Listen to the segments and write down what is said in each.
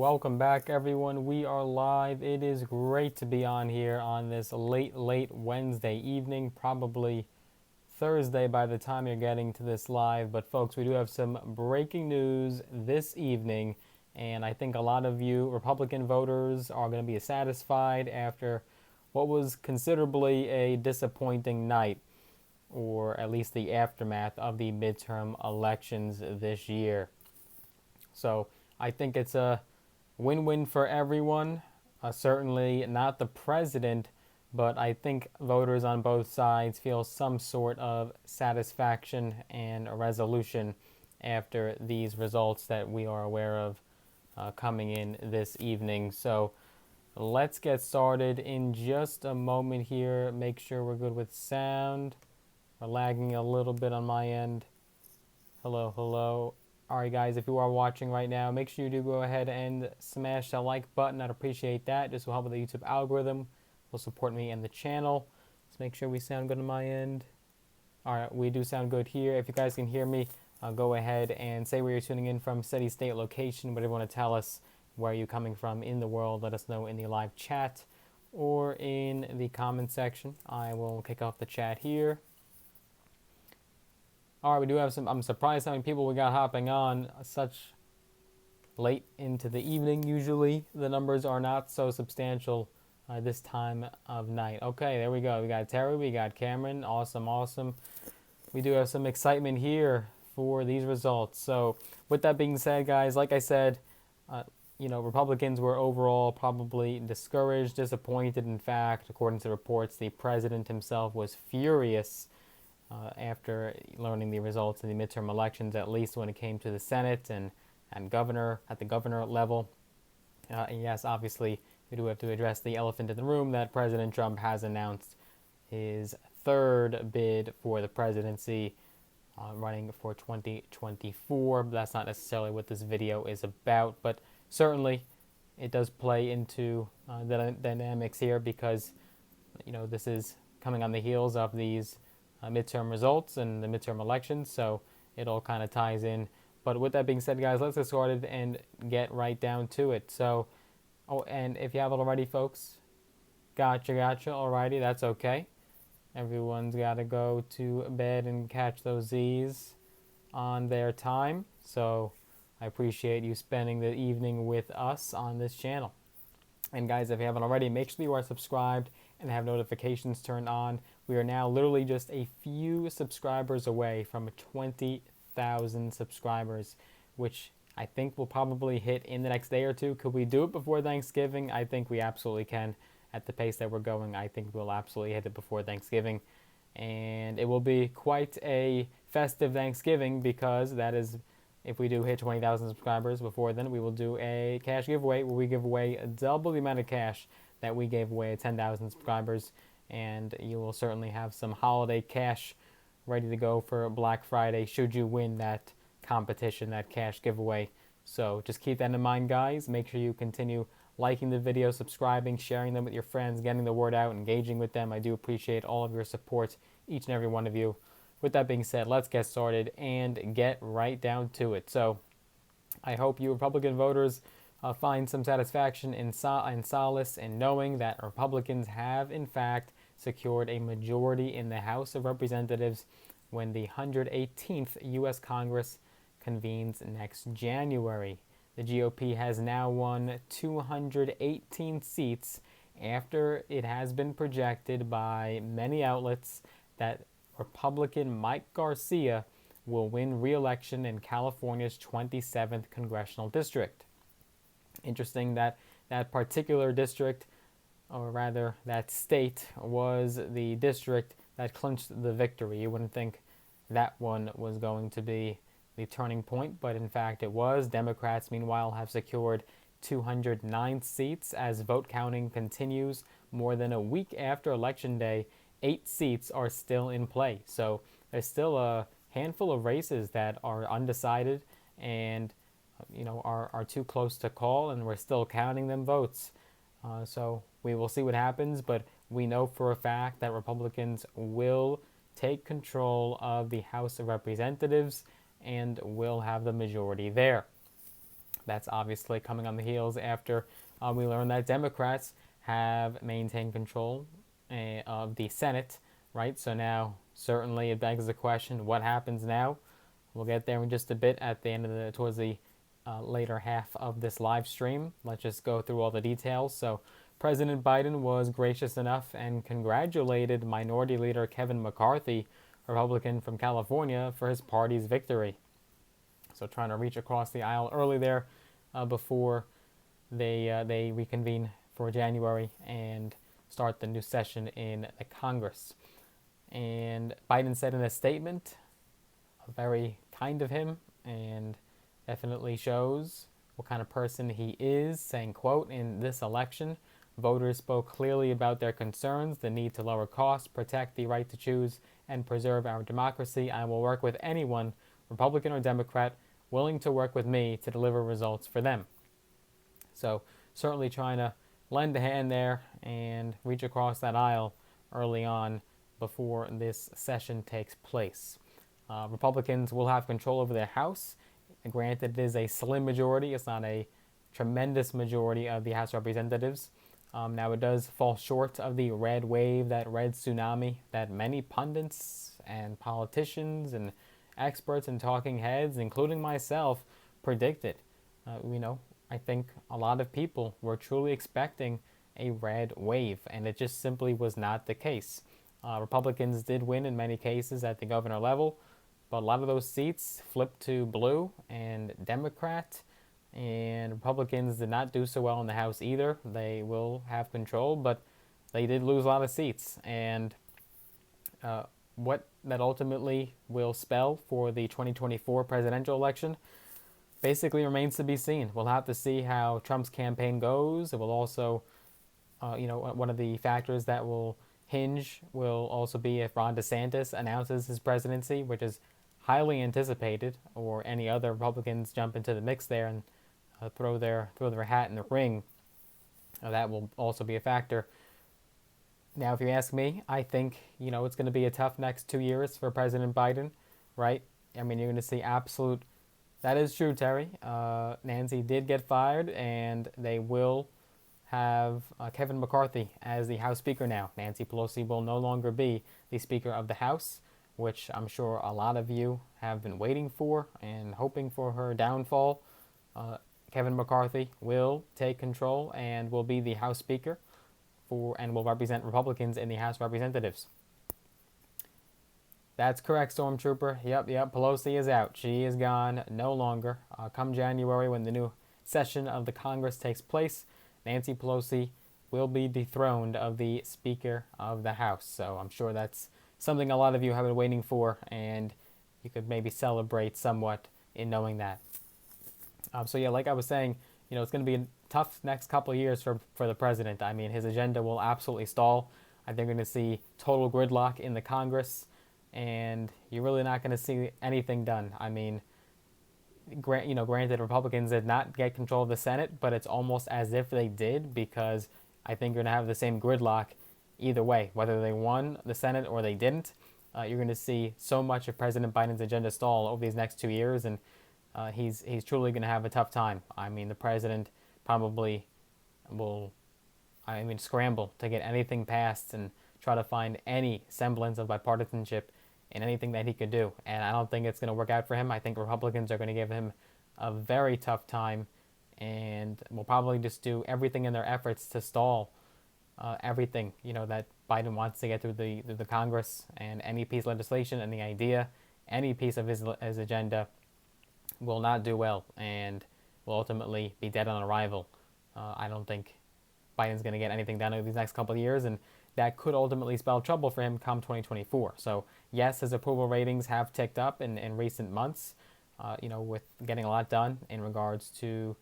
welcome back, everyone. We are live. It is great to be on here on this late Wednesday evening, probably Thursday by the time you're getting to this live. But folks, we do have some breaking news this evening, and I think a lot of you Republican voters are going to be satisfied after what was considerably a disappointing night, or at least the aftermath of the midterm elections this year. So I think it's a win-win for everyone. Certainly not the president, but I think voters on both sides feel some sort of satisfaction and a resolution after these results that we are aware of coming in this evening. So let's get started in just a moment here. Make sure we're good with sound. We're lagging a little bit on my end. Hello, hello. Alright guys, if you are watching right now, make sure you do go ahead and smash that like button. I'd appreciate that. This will help with the YouTube algorithm. Will support me and the channel. Let's make sure we sound good on my end. Alright, we do sound good here. If you guys can hear me, go ahead and say where you're tuning in from, steady state, location, whatever you want to tell us, where you're coming from in the world. Let us know in the live chat or in the comment section. I will kick off the chat here. Alright, we do have some. I'm surprised how many people we got hopping on such late into the evening. Usually the numbers are not so substantial this time of night. Okay, there we go. We got Terry, we got Cameron. Awesome, awesome. We do have some excitement here for these results. So with that being said, guys, like I said, Republicans were overall probably discouraged, disappointed. In fact, according to reports, the president himself was furious after learning the results of the midterm elections, at least when it came to the Senate and governor at the governor level. And yes, obviously, we do have to address the elephant in the room that President Trump has announced his third bid for the presidency, running for 2024. But that's not necessarily what this video is about, but certainly it does play into the dynamics here because, this is coming on the heels of these midterm results and the midterm elections, so it all kind of ties in. But with that being said, guys, let's get started and get right down to it. So, and if you haven't already, folks, gotcha, alrighty, that's okay. Everyone's got to go to bed and catch those Z's on their time, so I appreciate you spending the evening with us on this channel. And guys, if you haven't already, make sure you are subscribed and have notifications turned on. We are now literally just a few subscribers away from 20,000 subscribers, which I think we'll probably hit in the next day or two. Could we do it before Thanksgiving? I think we absolutely can. At the pace that we're going, I think we'll absolutely hit it before Thanksgiving. And it will be quite a festive Thanksgiving because that is, if we do hit 20,000 subscribers before then, we will do a cash giveaway where we give away double the amount of cash that we gave away at 10,000 subscribers. And you will certainly have some holiday cash ready to go for Black Friday should you win that competition, that cash giveaway. So just keep that in mind, guys. Make sure you continue liking the video, subscribing, sharing them with your friends, getting the word out, engaging with them. I do appreciate all of your support, each and every one of you. With that being said, let's get started and get right down to it. So I hope you Republican voters find some satisfaction and solace in knowing that Republicans have, in fact, secured a majority in the House of Representatives when the 118th U.S. Congress convenes next January. The GOP has now won 218 seats after it has been projected by many outlets that Republican Mike Garcia will win re-election in California's 27th congressional district. Interesting that that particular district, or rather that state, was the district that clinched the victory. You wouldn't think that one was going to be the turning point, but in fact it was. Democrats, meanwhile, have secured 209 seats as vote counting continues. More than a week after Election Day, 8 seats are still in play. So there's still a handful of races that are undecided and are too close to call, and we're still counting them votes. So we will see what happens, but we know for a fact that Republicans will take control of the House of Representatives and will have the majority there. That's obviously coming on the heels after we learned that Democrats have maintained control of the Senate, right? So now certainly it begs the question, what happens now? We'll get there in just a bit at the end of towards the later half of this live stream. Let's just go through all the details. So President Biden was gracious enough and congratulated Minority Leader Kevin McCarthy, Republican from California, for his party's victory. So trying to reach across the aisle early there before they reconvene for January and start the new session in the Congress. And Biden said in a statement, very kind of him, and definitely shows what kind of person he is, saying, quote, "In this election, voters spoke clearly about their concerns, the need to lower costs, protect the right to choose, and preserve our democracy. I will work with anyone, Republican or Democrat, willing to work with me to deliver results for them." So certainly trying to lend a hand there and reach across that aisle early on before this session takes place. Republicans will have control over their House. Granted, it is a slim majority. It's not a tremendous majority of the House of Representatives. Now, it does fall short of the red wave, that red tsunami that many pundits and politicians and experts and talking heads, including myself, predicted. I think a lot of people were truly expecting a red wave, and it just simply was not the case. Republicans did win in many cases at the governor level, but a lot of those seats flipped to blue and Democrat, and Republicans did not do so well in the House either. They will have control, but they did lose a lot of seats. And what that ultimately will spell for the 2024 presidential election basically remains to be seen. We'll have to see how Trump's campaign goes. It will also, one of the factors that will hinge will also be if Ron DeSantis announces his presidency, which is highly anticipated, or any other Republicans jump into the mix there and throw their hat in the ring. That will also be a factor. Now, if you ask me, I think it's going to be a tough next 2 years for President Biden, right? I mean, you're going to see absolute. That is true, Terry. Nancy did get fired, and they will have Kevin McCarthy as the House Speaker now. Nancy Pelosi will no longer be the Speaker of the House, which I'm sure a lot of you have been waiting for and hoping for her downfall. Kevin McCarthy will take control and will be the House Speaker and will represent Republicans in the House of Representatives. That's correct, Stormtrooper. Yep, Pelosi is out. She is gone no longer. Come January, when the new session of the Congress takes place, Nancy Pelosi will be dethroned of the Speaker of the House. So I'm sure that's something a lot of you have been waiting for, and you could maybe celebrate somewhat in knowing that. Like I was saying, it's going to be a tough next couple of years for the president. I mean, his agenda will absolutely stall. I think we're going to see total gridlock in the Congress, and you're really not going to see anything done. I mean, granted, Republicans did not get control of the Senate, but it's almost as if they did, because I think you're going to have the same gridlock either way, whether they won the Senate or they didn't. You're going to see so much of President Biden's agenda stall over these next 2 years, and he's truly going to have a tough time. I mean, the president probably will, scramble to get anything passed and try to find any semblance of bipartisanship in anything that he could do. And I don't think it's going to work out for him. I think Republicans are going to give him a very tough time, and will probably just do everything in their efforts to stall everything that Biden wants to get through the Congress, and any piece of legislation, any idea, any piece of his agenda will not do well and will ultimately be dead on arrival. I don't think Biden's going to get anything done over these next couple of years, and that could ultimately spell trouble for him come 2024. So yes, his approval ratings have ticked up in recent months, with getting a lot done in regards to,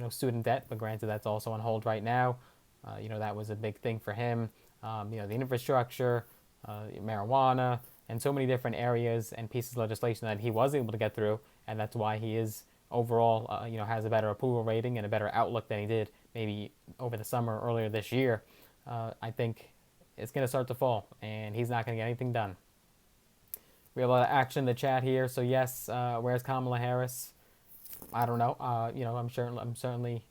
student debt, but granted that's also on hold right now. That was a big thing for him. The infrastructure, marijuana, and so many different areas and pieces of legislation that he was able to get through, and that's why he is overall, has a better approval rating and a better outlook than he did maybe over the summer earlier this year. I think it's going to start to fall, and he's not going to get anything done. We have a lot of action in the chat here. So yes, where's Kamala Harris? I don't know. I'm certainly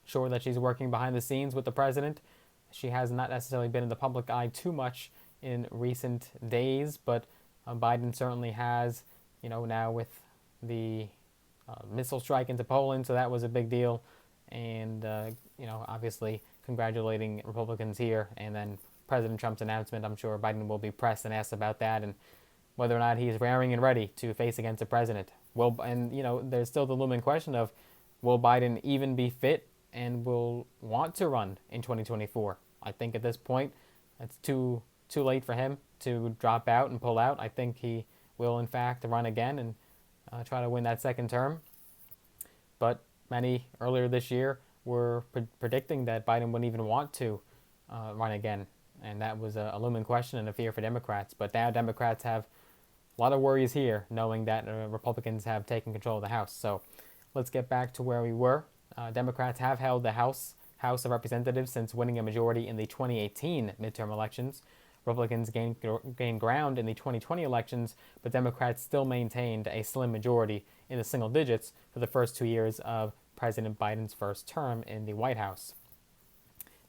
sure that she's working behind the scenes with the president. She has not necessarily been in the public eye too much in recent days, but Biden certainly has. Now with the missile strike into Poland, so that was a big deal, and obviously congratulating Republicans here, and then President Trump's announcement. I'm sure Biden will be pressed and asked about that, and whether or not he's raring and ready to face against the president. There's still the looming question of will Biden even be fit and will want to run in 2024? I think at this point, it's too late for him to drop out and pull out. I think he will in fact run again and try to win that second term. But many earlier this year were predicting that Biden wouldn't even want to run again, and that was a looming question and a fear for Democrats. But now Democrats have a lot of worries here, knowing that Republicans have taken control of the House. So let's get back to where we were. Democrats have held the House of Representatives since winning a majority in the 2018 midterm elections. Republicans gained ground in the 2020 elections, but Democrats still maintained a slim majority in the single digits for the first 2 years of President Biden's first term in the White House.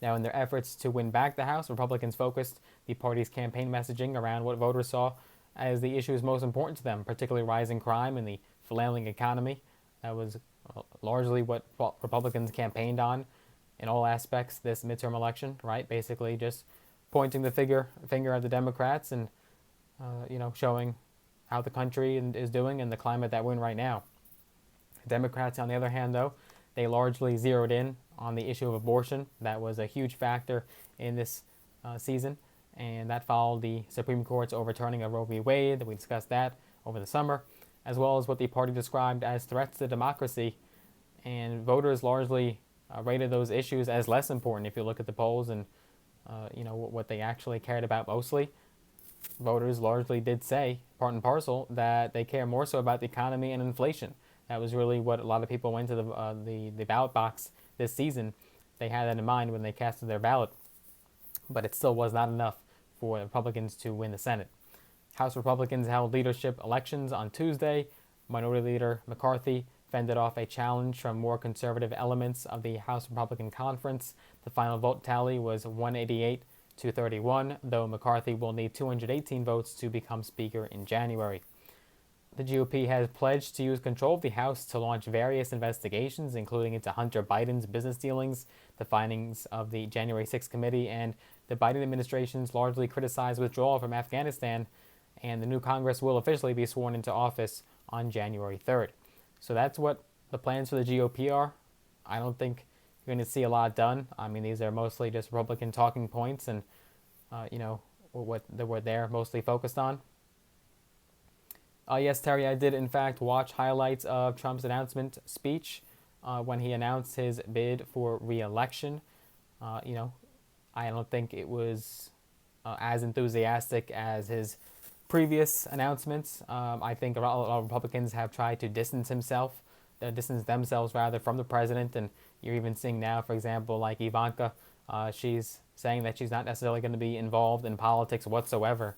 Now, in their efforts to win back the House, Republicans focused the party's campaign messaging around what voters saw as the issues most important to them, particularly rising crime and the flailing economy. That was largely what Republicans campaigned on in all aspects this midterm election, right? Basically just pointing the finger at the Democrats and, showing how the country is doing and the climate that we're in right now. Democrats, on the other hand, though, they largely zeroed in on the issue of abortion. That was a huge factor in this season, and that followed the Supreme Court's overturning of Roe v. Wade. We discussed that over the summer, as well as what the party described as threats to democracy. And voters largely rated those issues as less important. If you look at the polls and what they actually cared about mostly, voters largely did say, part and parcel, that they care more so about the economy and inflation. That was really what a lot of people went to the ballot box this season. They had that in mind when they casted their ballot, but it still was not enough for the Republicans to win the Senate. House Republicans held leadership elections on Tuesday. Minority Leader McCarthy fended off a challenge from more conservative elements of the House Republican Conference. The final vote tally was 188 to 31, though McCarthy will need 218 votes to become Speaker in January. The GOP has pledged to use control of the House to launch various investigations, including into Hunter Biden's business dealings, the findings of the January 6th committee, and the Biden administration's largely criticized withdrawal from Afghanistan. And the new Congress will officially be sworn into office on January 3rd. So that's what the plans for the GOP are. I don't think you're going to see a lot done. I mean, these are mostly just Republican talking points and, what they're mostly focused on. Yes, Terry, I did in fact watch highlights of Trump's announcement speech when he announced his bid for re-election. I don't think it was as enthusiastic as his previous announcements. I think a lot of Republicans have tried to distance themselves from the president, and you're even seeing now, for example, like Ivanka, she's saying that she's not necessarily going to be involved in politics whatsoever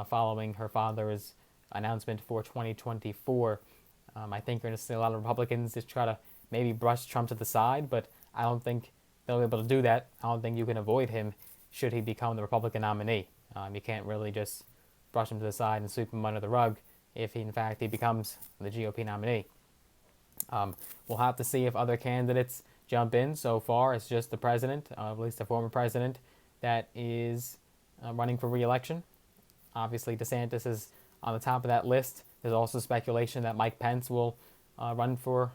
following her father's announcement for 2024. I think you're going to see a lot of Republicans just try to maybe brush Trump to the side, but I don't think they'll be able to do that. I don't think you can avoid him should he become the Republican nominee. You can't really just brush him to the side and sweep him under the rug if he becomes the GOP nominee. We'll have to see if other candidates jump in. So far, it's just the president, at least the former president, that is running for re-election. Obviously, DeSantis is on the top of that list. There's also speculation that Mike Pence will run for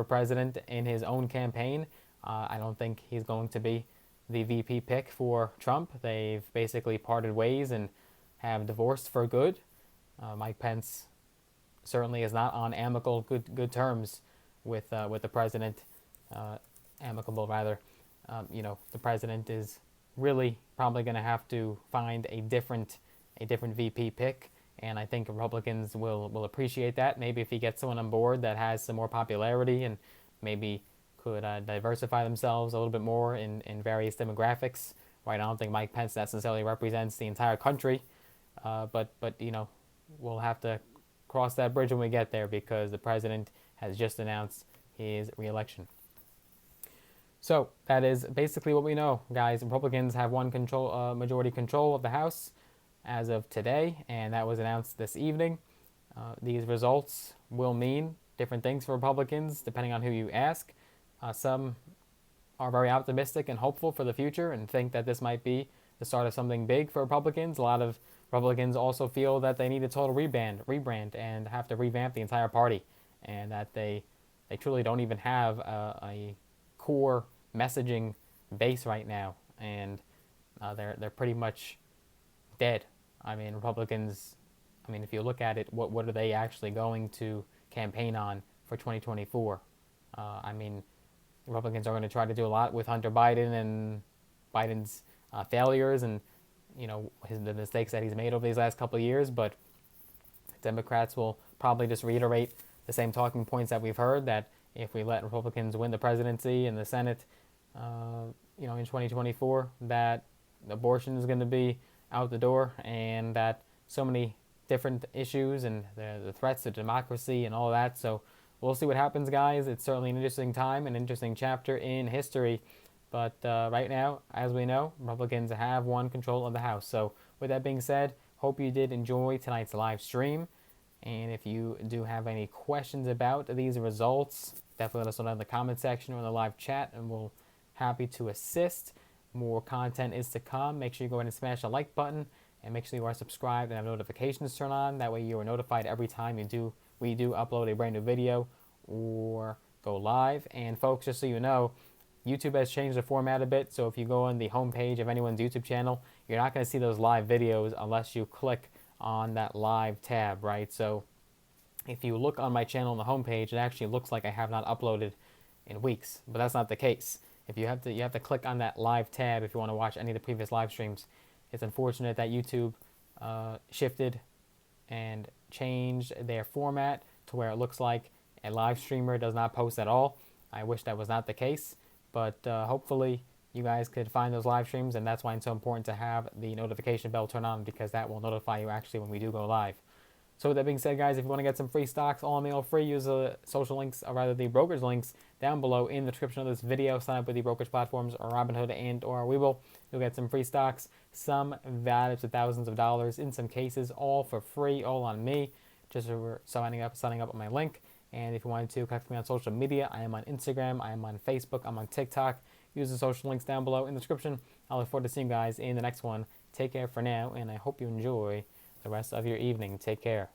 president in his own campaign. I don't think he's going to be the VP pick for Trump. They've basically parted ways and have divorced for good. Mike Pence certainly is not on good terms with the president. Amicable rather. The president is really probably going to have to find a different VP pick, and I think Republicans will appreciate that. Maybe if he gets someone on board that has some more popularity and maybe could diversify themselves a little bit more in various demographics. Right, I don't think Mike Pence necessarily represents the entire country, but we'll have to cross that bridge when we get there, because the president has just announced his reelection. So that is basically what we know, guys. Republicans have won majority control of the House as of today, and that was announced this evening. These results will mean different things for Republicans depending on who you ask. Some are very optimistic and hopeful for the future and think that this might be the start of something big for Republicans. A lot of Republicans also feel that they need a total rebrand and have to revamp the entire party, and that they truly don't even have a core messaging base right now, and they're pretty much dead. I mean, Republicans, I mean, if you look at it, what are they actually going to campaign on for 2024? I mean, Republicans are going to try to do a lot with Hunter Biden and Biden's failures and, you know, the mistakes that he's made over these last couple of years. But Democrats will probably just reiterate the same talking points that we've heard, that if we let Republicans win the presidency and the Senate, you know, in 2024, that abortion is going to be out the door, and that so many different issues and the threats to democracy and all that. So we'll see what happens, guys. It's certainly an interesting time, an interesting chapter in history. But right now, as we know, Republicans have won control of the House. So with that being said, hope you did enjoy tonight's live stream. And if you do have any questions about these results, definitely let us know in the comment section or in the live chat, and we'll happy to assist. More content is to come. Make sure you go ahead and smash the like button, and make sure you are subscribed and have notifications turned on. That way you are notified every time we do upload a brand new video or go live. And folks, just so you know, YouTube has changed the format a bit. So if you go on the homepage of anyone's YouTube channel, you're not going to see those live videos unless you click on that live tab, right? So if you look on my channel on the homepage, it actually looks like I have not uploaded in weeks, but that's not the case. If you have to click on that live tab if you want to watch any of the previous live streams. It's unfortunate that YouTube shifted and changed their format to where it looks like a live streamer does not post at all. I wish that was not the case, but hopefully you guys could find those live streams, and that's why it's so important to have the notification bell turned on, because that will notify you actually when we do go live. So with that being said, guys, if you want to get some free stocks, all mail free, use the social links, or rather the brokerage links down below in the description of this video. Sign up with the brokerage platforms or Robinhood and or Webull. You'll get some free stocks, some valued to thousands of dollars in some cases, all for free, all on me, just for signing up on my link. And if you wanted to connect with me on social media, I am on Instagram, I am on Facebook, I'm on TikTok. Use the social links down below in the description. I look forward to seeing you guys in the next one. Take care for now, and I hope you enjoy the rest of your evening. Take care.